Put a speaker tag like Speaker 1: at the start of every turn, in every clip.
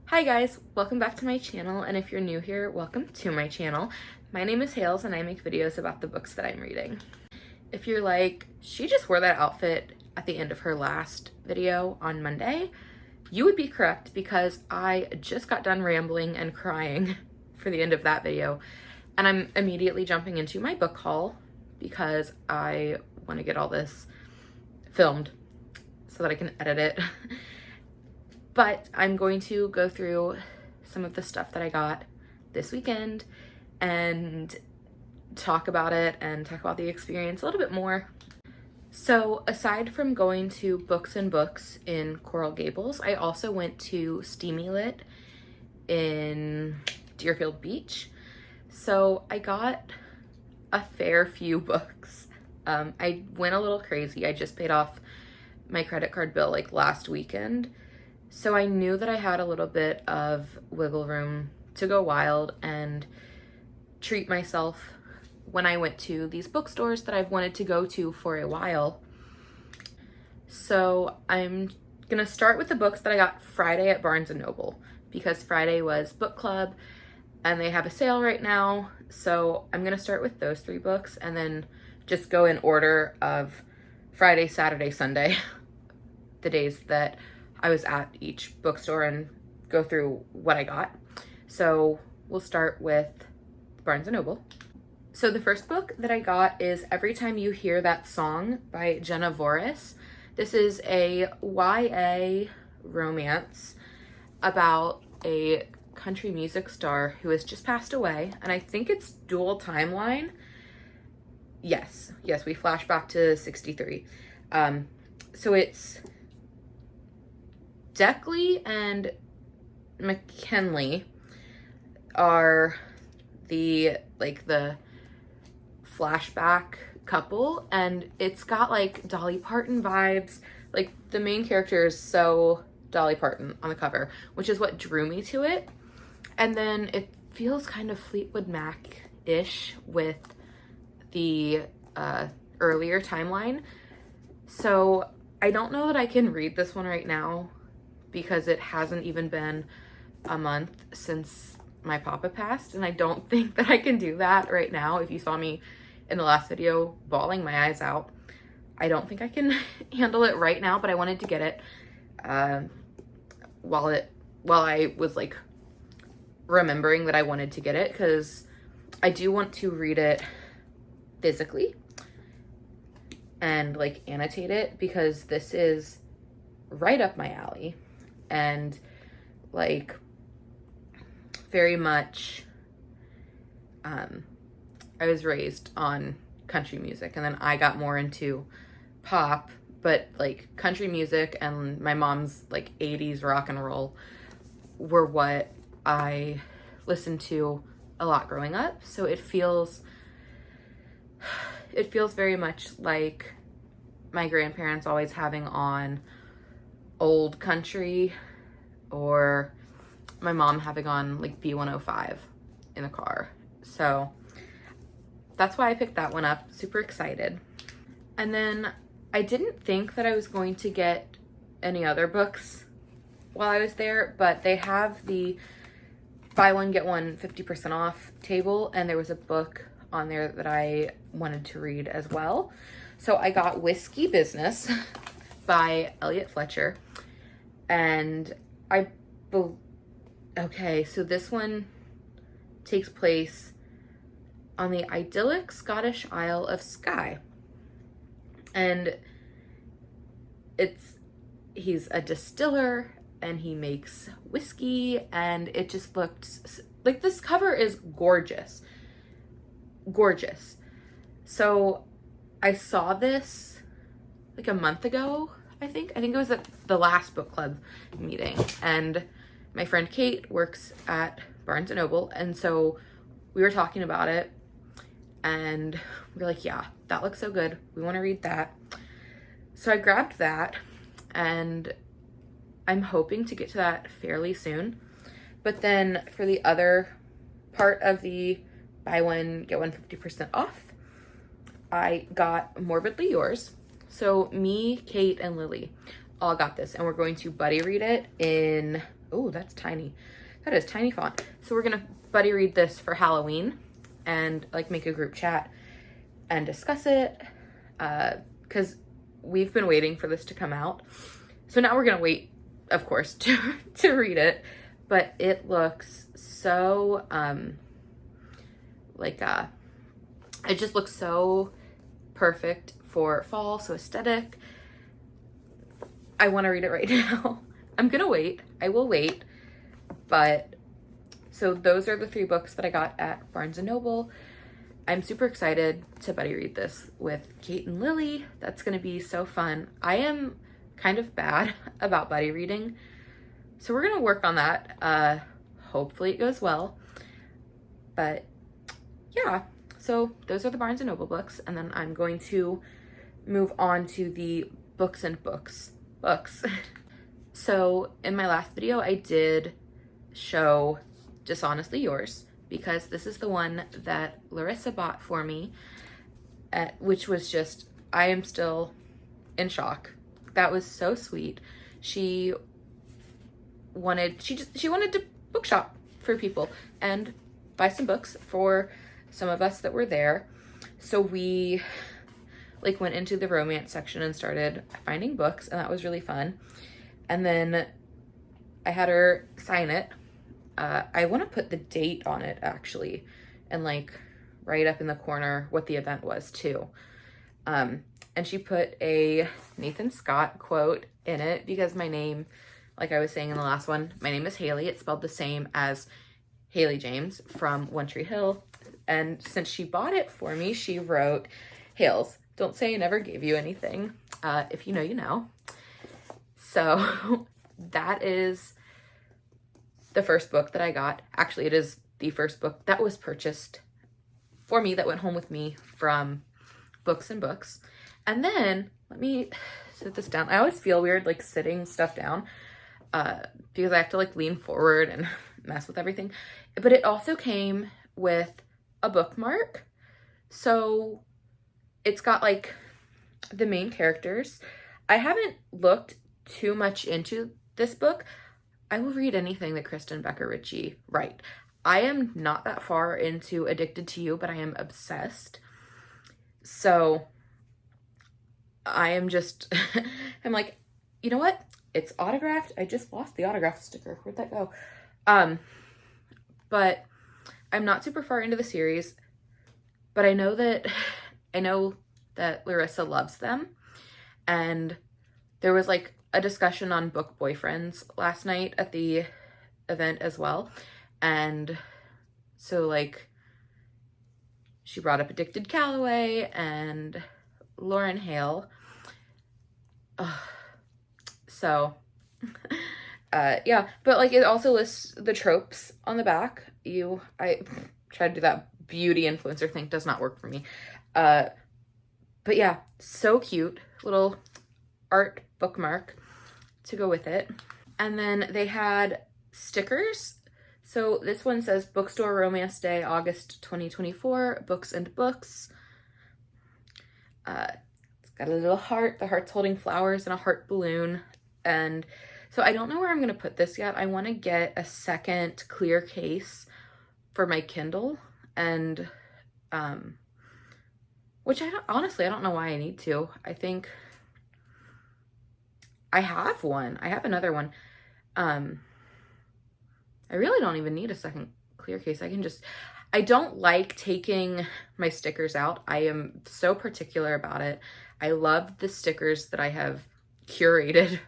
Speaker 1: Hi guys, welcome back to my channel, and if you're new here, welcome to my channel. My name is Hales and I make videos about the books that I'm reading. If you're like, she just wore that outfit at the end of her last video on Monday, you would be correct because I just got done rambling and crying for the end of that video, and I'm immediately jumping into my book haul because I want to get all this filmed so that I can edit it. But I'm going to go through some of the stuff that I got this weekend and talk about it and talk about the experience a little bit more. So aside from going to Books and Books in Coral Gables, I also went to Steamy Lit in Deerfield Beach. So I got a fair few books. I went a little crazy. I just paid off my credit card bill like last weekend. So I knew that I had a little bit of wiggle room to go wild and treat myself when I went to these bookstores that I've wanted to go to for a while. So I'm gonna start with the books that I got Friday at Barnes & Noble because Friday was book club and they have a sale right now. So I'm gonna start with those 3 books and then just go in order of Friday, Saturday, Sunday, the days that I was at each bookstore and go through what I got. So we'll start with Barnes & Noble. So the first book that I got is Every Time You Hear That Song by Jenna Voris. This is a YA romance about a country music star who has just passed away, and I think it's dual timeline. Yes, we flash back to 63. So it's Deckley and McKinley are the flashback couple, and it's got like Dolly Parton vibes. Like the main character is so Dolly Parton on the cover, which is what drew me to it. And then it feels kind of Fleetwood Mac-ish with the earlier timeline. So I don't know that I can read this one right now because it hasn't even been a month since my papa passed, and I don't think that I can do that right now. If you saw me in the last video bawling my eyes out, I don't think I can handle it right now, but I wanted to get it while I was like remembering that I wanted to get it, because I do want to read it physically and like annotate it, because this is right up my alley. And like very much I was raised on country music, and then I got more into pop, but like country music and my mom's like 80s rock and roll were what I listened to a lot growing up. So it feels very much like my grandparents always having on old country, or my mom having on like B105 in the car. So that's why I picked that one up. Super excited. And then I didn't think that I was going to get any other books while I was there, but they have the buy one get one 50% off table, and there was a book on there that I wanted to read as well. So I got Whiskey Business by Elliot Fletcher. And okay, so this one takes place on the idyllic Scottish Isle of Skye. And he's a distiller and he makes whiskey, and it just looked like, this cover is gorgeous. Gorgeous. So I saw this like a month ago, I think it was at the last book club meeting, and my friend Kate works at Barnes & Noble, and so we were talking about it, and we were like, yeah, that looks so good, we want to read that. So I grabbed that, and I'm hoping to get to that fairly soon. But then for the other part of the buy one get one 50% off, I got Morbidly Yours. So me, Kate, and Lily all got this, and we're going to buddy read it in Oh, that's tiny. That is tiny font. So we're gonna buddy read this for Halloween and like make a group chat and discuss it, because we've been waiting for this to come out. So now we're gonna wait, of course, to read it, but it looks so it just looks so perfect for fall, so aesthetic. I want to read it right now. I'm gonna wait. I will wait. But so those are the 3 books that I got at Barnes & Noble. I'm super excited to buddy read this with Kate and Lily. That's gonna be so fun. I am kind of bad about buddy reading, so we're gonna work on that. Hopefully it goes well. But yeah, so those are the Barnes & Noble books, and then I'm going to move on to the books. So in my last video, I did show Dishonestly Yours, because this is the one that Larissa bought for me, which was just, I am still in shock. That was so sweet. She wanted to bookshop for people and buy some books for some of us that were there. So we like went into the romance section and started finding books, and that was really fun. And then I had her sign it. I want to put the date on it actually, and like right up in the corner what the event was too. And she put a Nathan Scott quote in it, because my name, like I was saying in the last one, my name is Haley. It's spelled the same as Haley James from One Tree Hill. And since she bought it for me, she wrote, "Hales, don't say I never gave you anything. If you know, you know." So that is the first book that I got. Actually, it is the first book that was purchased for me, that went home with me from Books. And then let me sit this down. I always feel weird like sitting stuff down because I have to like lean forward and mess with everything. But it also came with a bookmark. So it's got like the main characters. I haven't looked too much into this book. I will read anything that Kristen Becker Ritchie write. I am not that far into Addicted to You, but I am obsessed. So I am just, I'm like, you know what? It's autographed. I just lost the autograph sticker. Where'd that go? But I'm not super far into the series, but I know that Larissa loves them. And there was like a discussion on book boyfriends last night at the event as well. And so like she brought up Addicted Calloway and Lauren Hale. So yeah, but like it also lists the tropes on the back. I tried to do that beauty influencer thing, does not work for me. But yeah, so cute, little art bookmark to go with it. And then they had stickers. So this one says Bookstore Romance Day, August 2024, Books and Books. It's got a little heart. The heart's holding flowers and a heart balloon. And so I don't know where I'm going to put this yet. I want to get a second clear case for my Kindle, and which honestly, I don't know why I need to. I think I have one. I have another one. I really don't even need a second clear case. I don't like taking my stickers out. I am so particular about it. I love the stickers that I have curated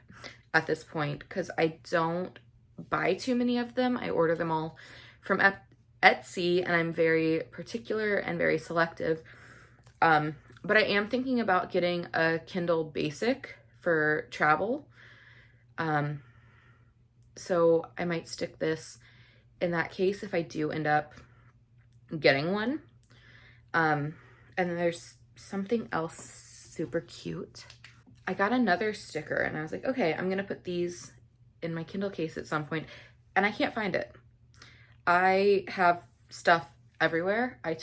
Speaker 1: at this point because I don't buy too many of them. I order them all from Etsy, and I'm very particular and very selective. But I am thinking about getting a Kindle Basic for travel. So I might stick this in that case if I do end up getting one. And then there's something else super cute. I got another sticker and I was like, okay, I'm gonna put these in my Kindle case at some point, and I can't find it. I have stuff everywhere. I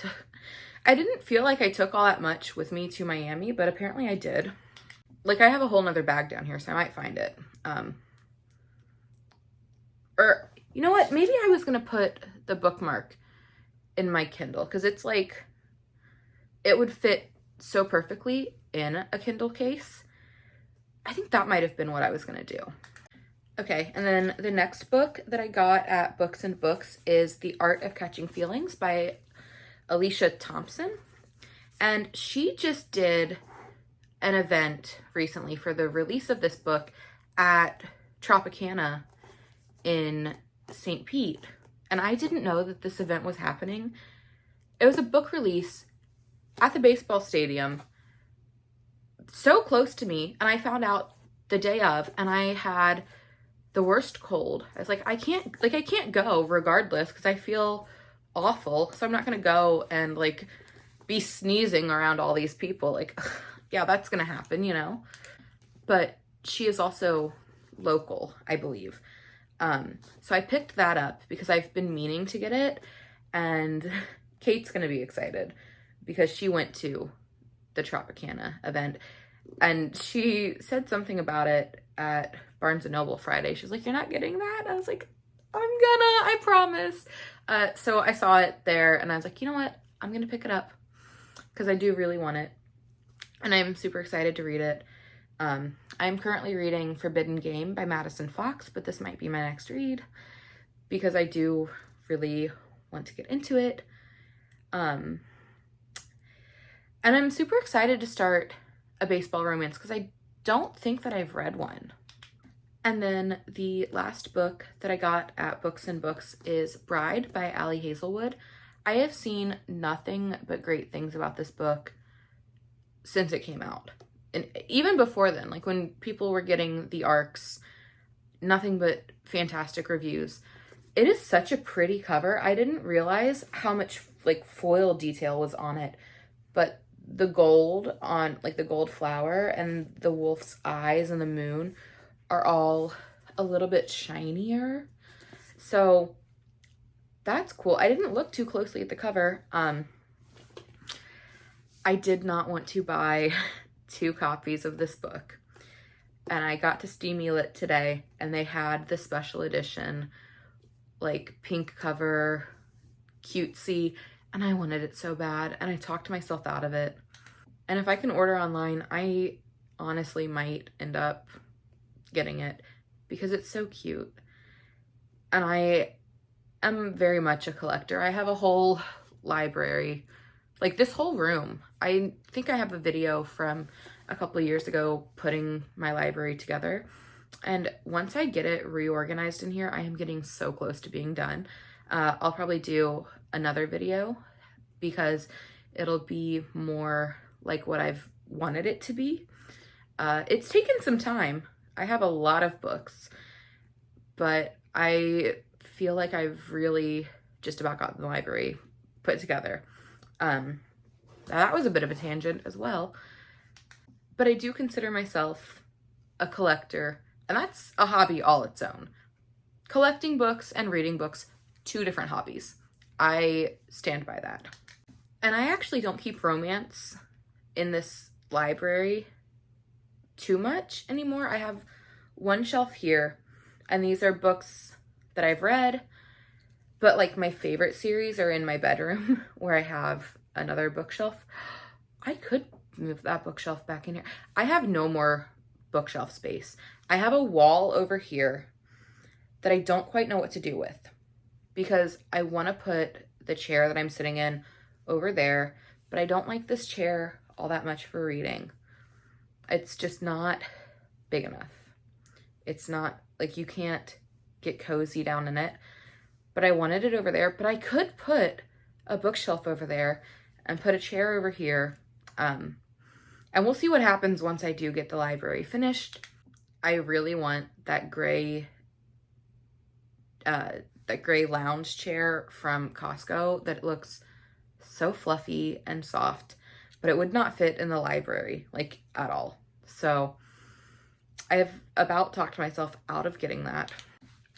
Speaker 1: didn't feel like I took all that much with me to Miami, but apparently I did. Like I have a whole nother bag down here, so I might find it. Or, you know what? Maybe I was going to put the bookmark in my Kindle because it's like, it would fit so perfectly in a Kindle case. I think that might have been what I was going to do. Okay, and then the next book that I got at Books and Books is The Art of Catching Feelings by Alicia Thompson. And she just did an event recently for the release of this book at Tropicana in St. Pete. And I didn't know that this event was happening. It was a book release at the baseball stadium, so close to me, and I found out the day of, and I had the worst cold. I was like, I can't go regardless because I feel awful, so I'm not gonna go and like be sneezing around all these people. Like, yeah, that's gonna happen, you know. But she is also local, I believe. So I picked that up because I've been meaning to get it, and Kate's gonna be excited because she went to the Tropicana event, and she said something about it at Barnes & Noble Friday. She was like, you're not getting that? I was like, I promise. So I saw it there, and I was like, you know what? I'm gonna pick it up because I do really want it, and I'm super excited to read it. I'm currently reading Forbidden Game by Madison Fox, but this might be my next read because I do really want to get into it. And I'm super excited to start a baseball romance because I don't think that I've read one. And then the last book that I got at Books and Books is Bride by Ali Hazelwood. I have seen nothing but great things about this book since it came out. And even before then, like when people were getting the ARCs, nothing but fantastic reviews. It is such a pretty cover. I didn't realize how much like foil detail was on it, but the gold on like the gold flower and the wolf's eyes and the moon are all a little bit shinier. So that's cool. I didn't look too closely at the cover. I did not want to buy 2 copies of this book, and I got to Steamy Lit today, and they had the special edition, like pink cover, cutesy, and I wanted it so bad, and I talked myself out of it. And if I can order online, I honestly might end up getting it because it's so cute. And I am very much a collector. I have a whole library, like this whole room. I think I have a video from a couple of years ago putting my library together. And once I get it reorganized in here, I am getting so close to being done. I'll probably do another video because it'll be more like what I've wanted it to be. It's taken some time. I have a lot of books, but I feel like I've really just about gotten the library put together. That was a bit of a tangent as well, but I do consider myself a collector, and that's a hobby all its own. Collecting books and reading books, 2 different hobbies. I stand by that. And I actually don't keep romance in this library too much anymore. I have one shelf here, and these are books that I've read, but like my favorite series are in my bedroom where I have another bookshelf. I could move that bookshelf back in here. I have no more bookshelf space. I have a wall over here that I don't quite know what to do with because I want to put the chair that I'm sitting in over there, but I don't like this chair all that much for reading. It's just not big enough. It's not like you can't get cozy down in it, but I wanted it over there. But I could put a bookshelf over there and put a chair over here. And we'll see what happens once I do get the library finished. I really want that gray lounge chair from Costco that looks so fluffy and soft, but it would not fit in the library, like at all. So I have about talked myself out of getting that.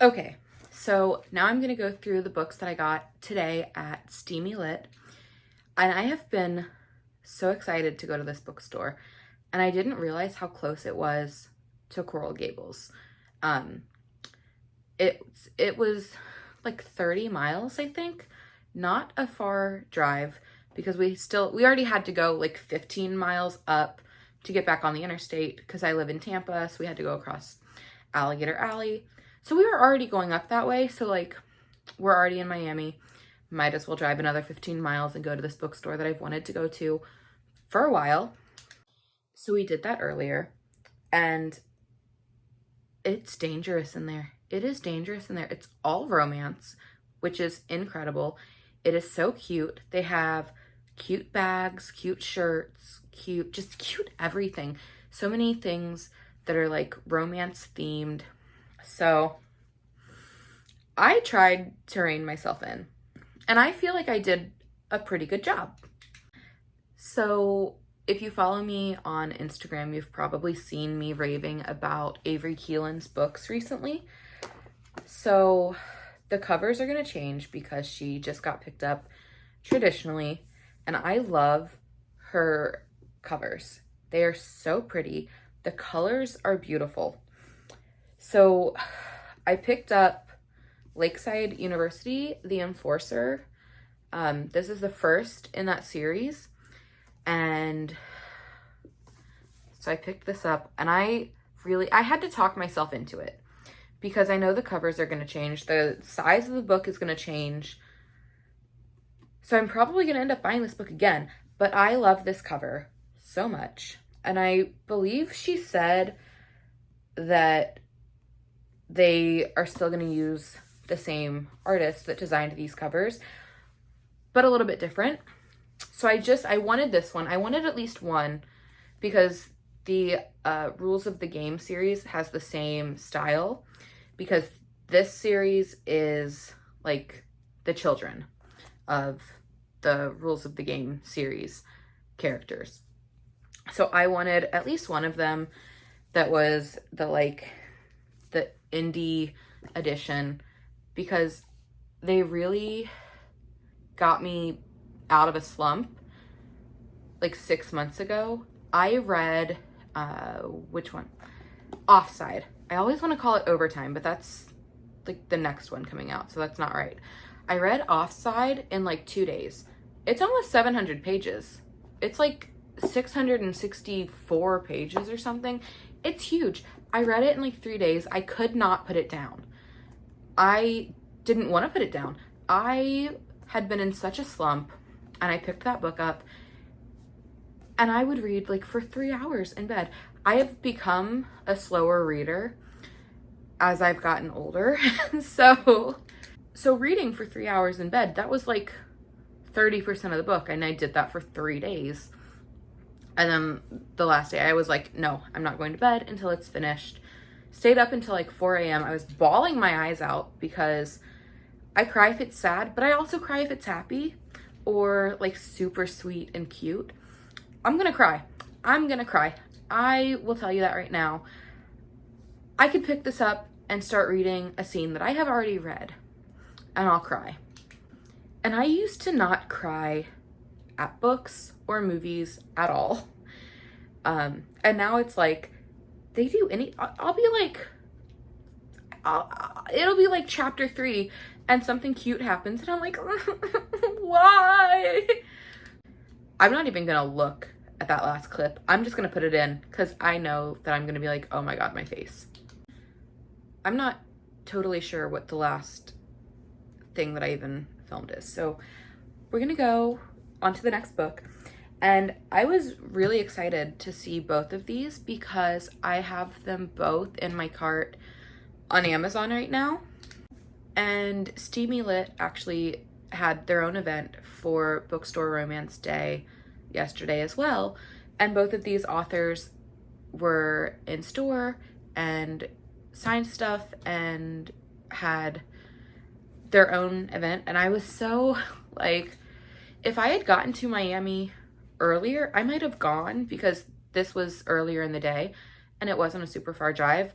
Speaker 1: Okay, so now I'm gonna go through the books that I got today at Steamy Lit. And I have been so excited to go to this bookstore, and I didn't realize how close it was to Coral Gables. it was like 30 miles, I think. Not a far drive because we already had to go like 15 miles up to get back on the interstate because I live in Tampa, so we had to go across Alligator Alley. So we were already going up that way, so like we're already in Miami. Might as well drive another 15 miles and go to this bookstore that I've wanted to go to for a while. So we did that earlier, and it's dangerous in there. It is dangerous in there. It's all romance, which is incredible. It is so cute. They have cute bags, cute shirts, just cute everything. So many things that are like romance themed. So I tried to rein myself in, and I feel like I did a pretty good job. So if you follow me on Instagram, you've probably seen me raving about Avery Keelan's books recently. So the covers are going to change because she just got picked up traditionally, and I love her covers. They are so pretty. The colors are beautiful. So I picked up Lakeside University, The Enforcer. This is the first in that series. And so I picked this up, and I had to talk myself into it because I know the covers are going to change. The size of the book is going to change. So I'm probably going to end up buying this book again, but I love this cover so much. And I believe she said that they are still going to use the same artist that designed these covers, but a little bit different. So I wanted this one. I wanted at least one because the Rules of the Game series has the same style, because this series is like the children of the Rules of the Game series characters. So I wanted at least one of them that was the indie edition, because they really got me out of a slump like 6 months ago. I read, which one? Offside. I always want to call it Overtime, but that's like the next one coming out, so that's not right. I read Offside in like 2 days. It's almost 700 pages. It's like 664 pages or something. It's huge. I read it in like 3 days. I could not put it down. I didn't want to put it down. I had been in such a slump, and I picked that book up, and I would read like for 3 hours in bed. I have become a slower reader as I've gotten older. So reading for 3 hours in bed, that was like 30% of the book, and I did that for 3 days. And then the last day I was like, no, I'm not going to bed until it's finished. Stayed up until like 4 a.m. I was bawling my eyes out because I cry if it's sad, but I also cry if it's happy or like super sweet and cute. I'm gonna cry. I'm gonna cry. I will tell you that right now. I could pick this up and start reading a scene that I have already read, and I'll cry. And I used to not cry at books or movies at all. And now it's like, they do I'll be like, it'll be like chapter 3 and something cute happens and I'm like, why? I'm not even gonna look at that last clip. I'm just gonna put it in because I know that I'm gonna be like, oh my God, my face. I'm not totally sure what the last thing that I even filmed is. So we're gonna go on to the next book. And I was really excited to see both of these because I have them both in my cart on Amazon right now. And Steamy Lit actually had their own event for Bookstore Romance Day yesterday as well. And both of these authors were in store and signed stuff and had their own event. And I was so like, if I had gotten to Miami earlier, I might have gone because this was earlier in the day and it wasn't a super far drive.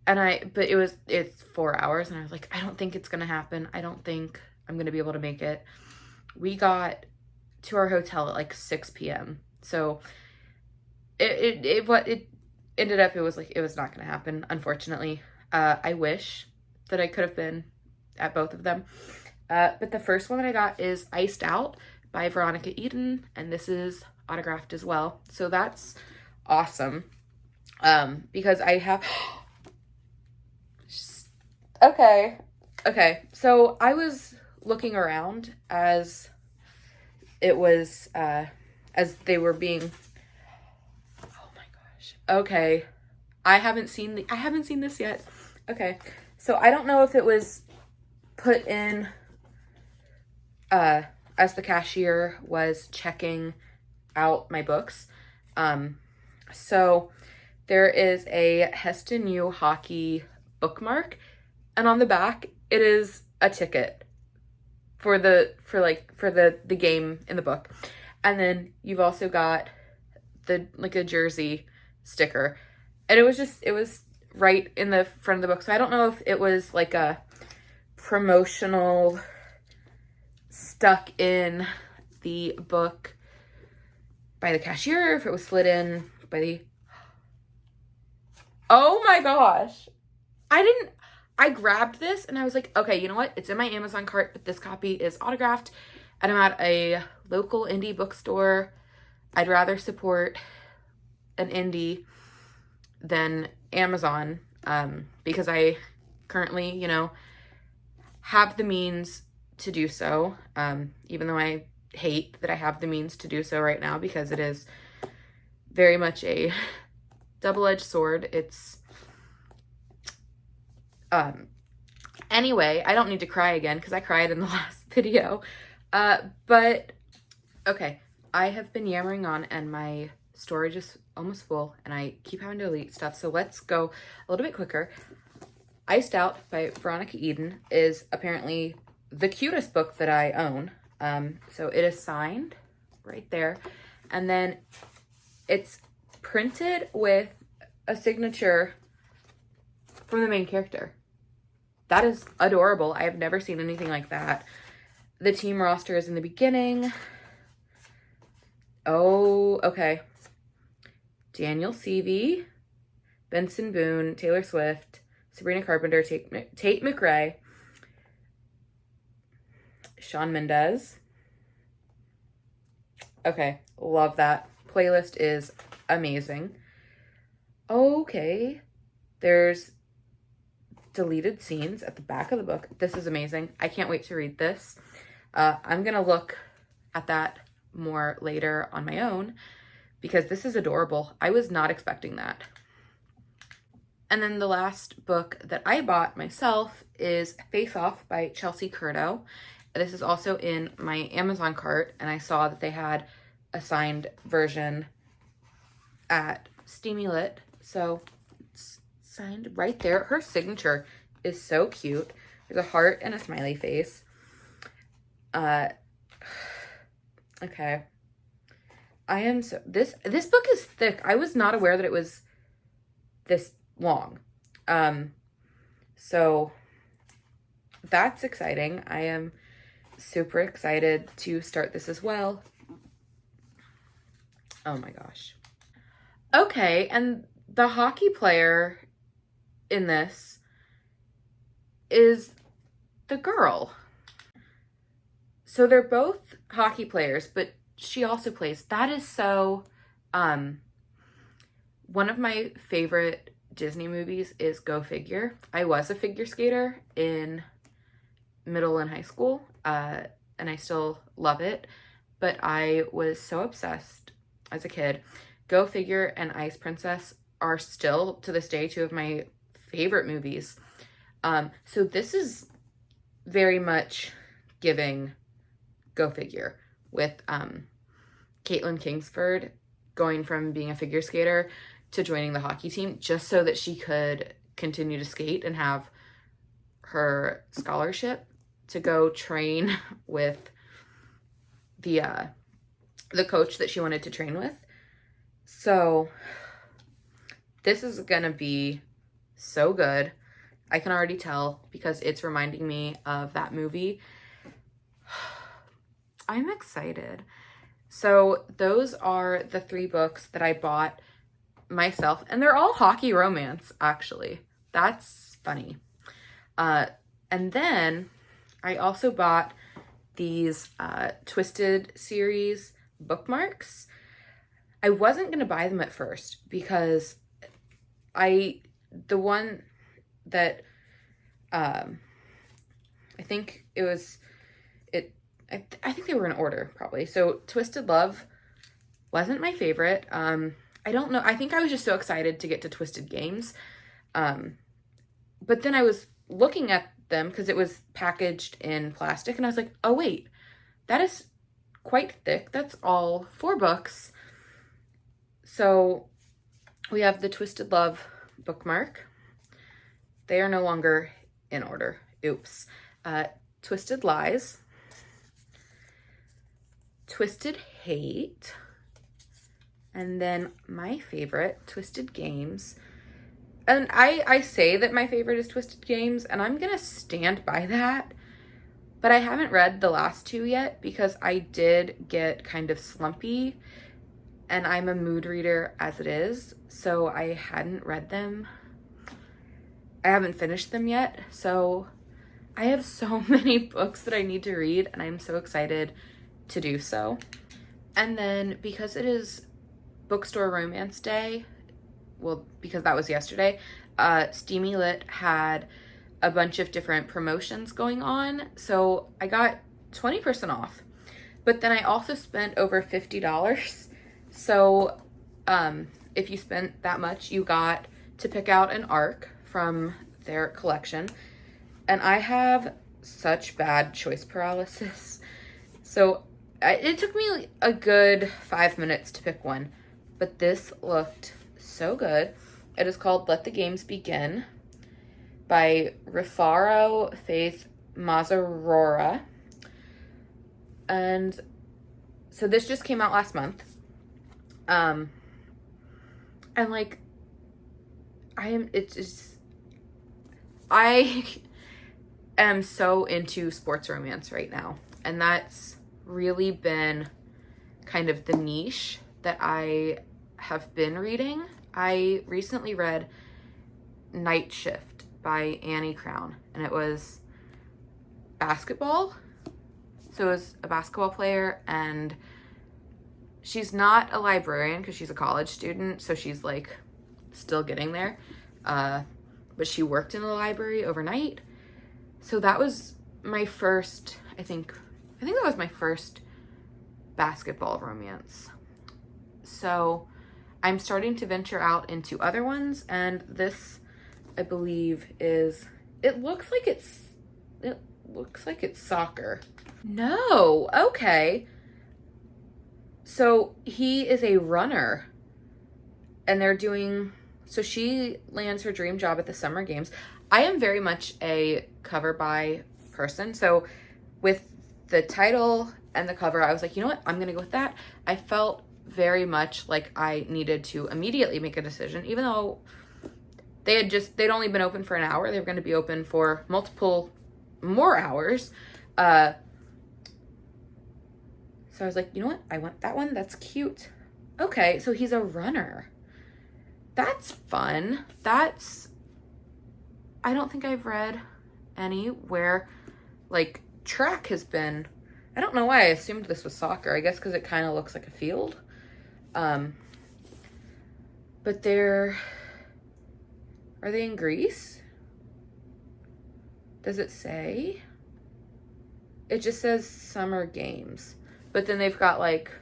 Speaker 1: But it's 4 hours and I was like, I don't think it's gonna happen. I don't think I'm gonna be able to make it. We got to our hotel at like 6 p.m. So it ended up, it was not gonna happen, unfortunately. I wish that I could have been at both of them. But the first one that I got is Iced Out by Veronica Eden, and this is autographed as well. So that's awesome. Because I have... Okay. So I was looking around as it was, as they were being... Oh my gosh. Okay. I haven't seen this yet. Okay. So I don't know if it was put in, as the cashier was checking out my books. So there is a Heston U hockey bookmark, and on the back it is a ticket for the game in the book. And then you've also got the a jersey sticker. And it was right in the front of the book. So I don't know if it was like a promotional stuck in the book by the cashier, if it was slid in by the... Oh my gosh. I grabbed this and I was like, okay, you know what? It's in my Amazon cart, but this copy is autographed and I'm at a local indie bookstore. I'd rather support an indie than Amazon, because I currently, you know, have the means to do so, even though I hate that I have the means to do so right now, because it is very much a double-edged sword. It's, anyway, I don't need to cry again, because I cried in the last video, but, okay, I have been yammering on, and my storage is almost full, and I keep having to delete stuff, so let's go a little bit quicker. Iced Out by Veronica Eden is apparently the cutest book that I own. So it is signed right there, and then it's printed with a signature from the main character. That is adorable. I have never seen anything like that. The team roster is in the beginning. Oh, okay. Daniel Seavey, Benson Boone, Taylor Swift, Sabrina Carpenter, Tate McRae, Shawn Mendes. Okay, love that. Playlist is amazing. Okay, there's deleted scenes at the back of the book. This is amazing. I can't wait to read this. I'm gonna look at that more later on my own, because this is adorable. I was not expecting that. And then the last book that I bought myself is Face Off by Chelsea Curto. This is also in my Amazon cart, and I saw that they had a signed version at Steamy Lit. So it's signed right there. Her signature is so cute. There's a heart and a smiley face. Okay. I am so... This book is thick. I was not aware that it was this long. So that's exciting. I am super excited to start this as well. Oh my gosh. Okay, and the hockey player in this is the girl. So they're both hockey players, but she also plays. That is so, one of my favorite Disney movies is Go Figure. I was a figure skater in middle and high school, and I still love it, but I was so obsessed as a kid. Go Figure and Ice Princess are still, to this day, two of my favorite movies. So this is very much giving Go Figure, with Caitlin Kingsford going from being a figure skater to joining the hockey team just so that she could continue to skate and have her scholarship to go train with the coach that she wanted to train with. So this is gonna be so good. I can already tell, because it's reminding me of that movie. I'm excited. So those are the 3 books that I bought myself, and they're all hockey romance, actually. That's funny. And then I also bought these Twisted series bookmarks. I wasn't going to buy them at first because the one that I think it was, I think they were in order probably. So Twisted Love wasn't my favorite. I don't know. I think I was just so excited to get to Twisted Games. But then I was looking at them because it was packaged in plastic and I was like, oh wait, that is quite thick. That's all 4 books. So we have the Twisted Love bookmark. They are no longer in order. Oops. Twisted Lies. Twisted Hate. And then my favorite, Twisted Games. And I say that my favorite is Twisted Games, and I'm gonna stand by that. But I haven't read the last 2 yet because I did get kind of slumpy, and I'm a mood reader as it is, so I hadn't read them. I haven't finished them yet, so I have so many books that I need to read, and I'm so excited to do so. And then because it is Bookstore Romance Day, well, because that was yesterday, Steamy Lit had a bunch of different promotions going on, so I got 20% off. But then I also spent over $50. So if you spent that much, you got to pick out an arc from their collection. And I have such bad choice paralysis. So it took me a good 5 minutes to pick one. But this looked so good. It is called Let the Games Begin by Rifaro Faith Mazzarora. And so this just came out last month. And like, I am so into sports romance right now. And that's really been kind of the niche that I have been reading. I recently read Night Shift by Annie Crown, and it was basketball. So it was a basketball player, and she's not a librarian because she's a college student, so she's like still getting there. But she worked in the library overnight. So that was my first, I think that was my first basketball romance. So I'm starting to venture out into other ones, and this, I believe, is, it looks like it's soccer. No, okay. So he is a runner, and they're doing, so she lands her dream job at the Summer Games. I am very much a cover by person, so with the title and the cover, I was like, you know what, I'm gonna go with that. I felt very much like I needed to immediately make a decision, even though they'd only been open for an hour. They were going to be open for multiple more hours. So I was like, you know what? I want that one. That's cute. Okay, so he's a runner. That's fun. I don't think I've read any where like track has been, I don't know why I assumed this was soccer. I guess because it kind of looks like a field. But are they in Greece? Does it say? It just says Summer Games. But then they've got like,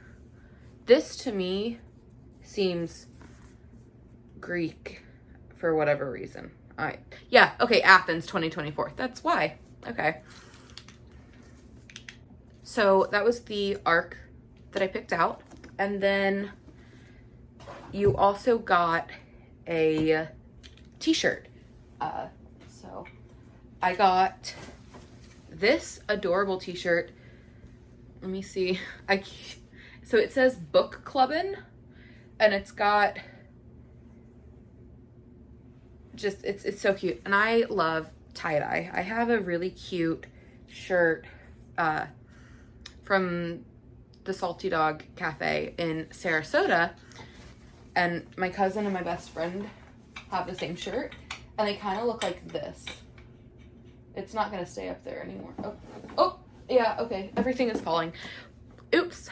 Speaker 1: this to me seems Greek for whatever reason. Yeah, okay, Athens 2024. That's why. Okay. So that was the arc that I picked out. And then you also got a t-shirt. So I got this adorable t-shirt. Let me see. So it says Book Clubbin', and it's got just, it's so cute. And I love tie-dye. I have a really cute shirt from the Salty Dog Cafe in Sarasota, and my cousin and my best friend have the same shirt, and they kind of look like this. It's not gonna stay up there anymore. Oh, yeah, okay, everything is falling. Oops.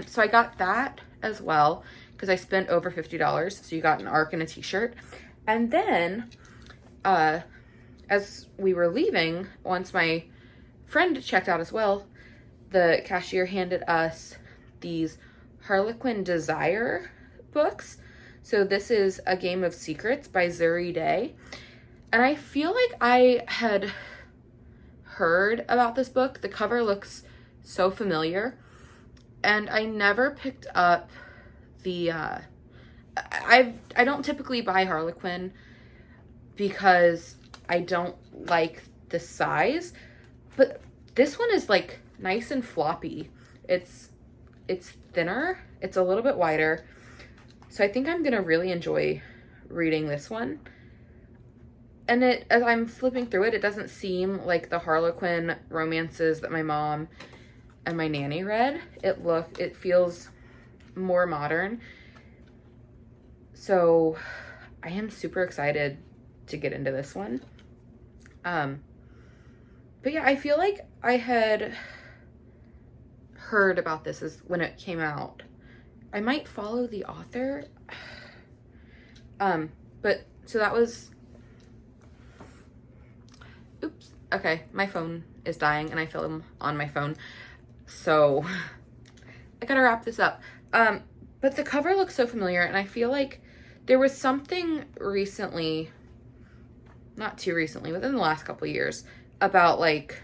Speaker 1: So I got that as well because I spent over $50. So you got an ARC and a t-shirt. And then, as we were leaving, once my friend checked out as well, the cashier handed us these Harlequin Desire books. So this is A Game of Secrets by Zuri Day. And I feel like I had heard about this book. The cover looks so familiar. And I never picked up the, I don't typically buy Harlequin because I don't like the size, but this one is like nice and floppy. It's thinner, it's a little bit wider. So I think I'm gonna really enjoy reading this one. And as I'm flipping through it, it doesn't seem like the Harlequin romances that my mom and my nanny read. It feels more modern. So I am super excited to get into this one. But yeah, I feel like I had heard about this when it came out. I might follow the author. But so that was, oops. Okay, my phone is dying and I film on my phone. So I gotta wrap this up. But the cover looks so familiar, and I feel like there was something recently, not too recently, within the last couple of years, about like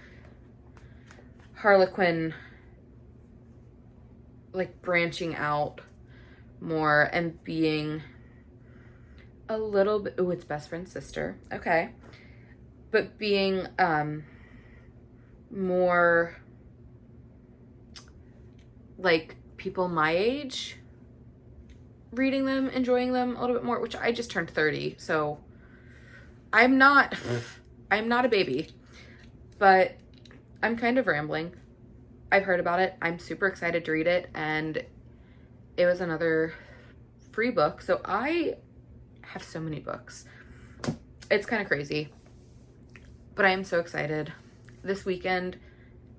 Speaker 1: Harlequin like branching out more and being a little bit, oh, it's best friend's sister. Okay. But being more like people my age reading them, enjoying them a little bit more, which I just turned 30, so I'm not a baby, but I'm kind of rambling. I've heard about it. I'm super excited to read it, and it was another free book. So I have so many books. It's kind of crazy, but I am so excited. This weekend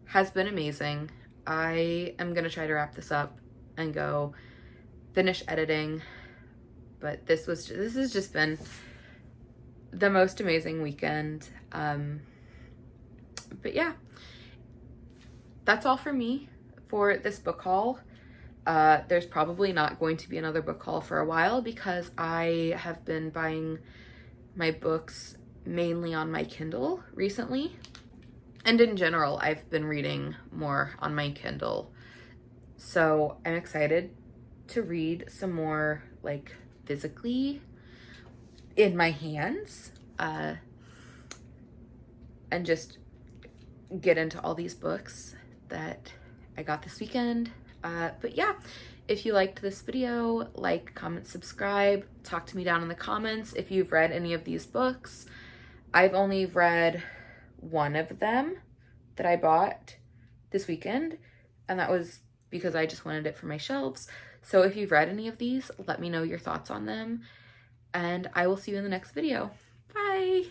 Speaker 1: has been amazing. I am going to try to wrap this up and go finish editing, but this has just been the most amazing weekend. But yeah, that's all for me for this book haul. There's probably not going to be another book haul for a while because I have been buying my books mainly on my Kindle recently. And in general, I've been reading more on my Kindle. So I'm excited to read some more like physically in my hands, and just get into all these books that I got this weekend. But yeah, if you liked this video, like, comment, subscribe, talk to me down in the comments if you've read any of these books. I've only read one of them that I bought this weekend, and that was because I just wanted it for my shelves. So if you've read any of these, let me know your thoughts on them, and I will see you in the next video. Bye!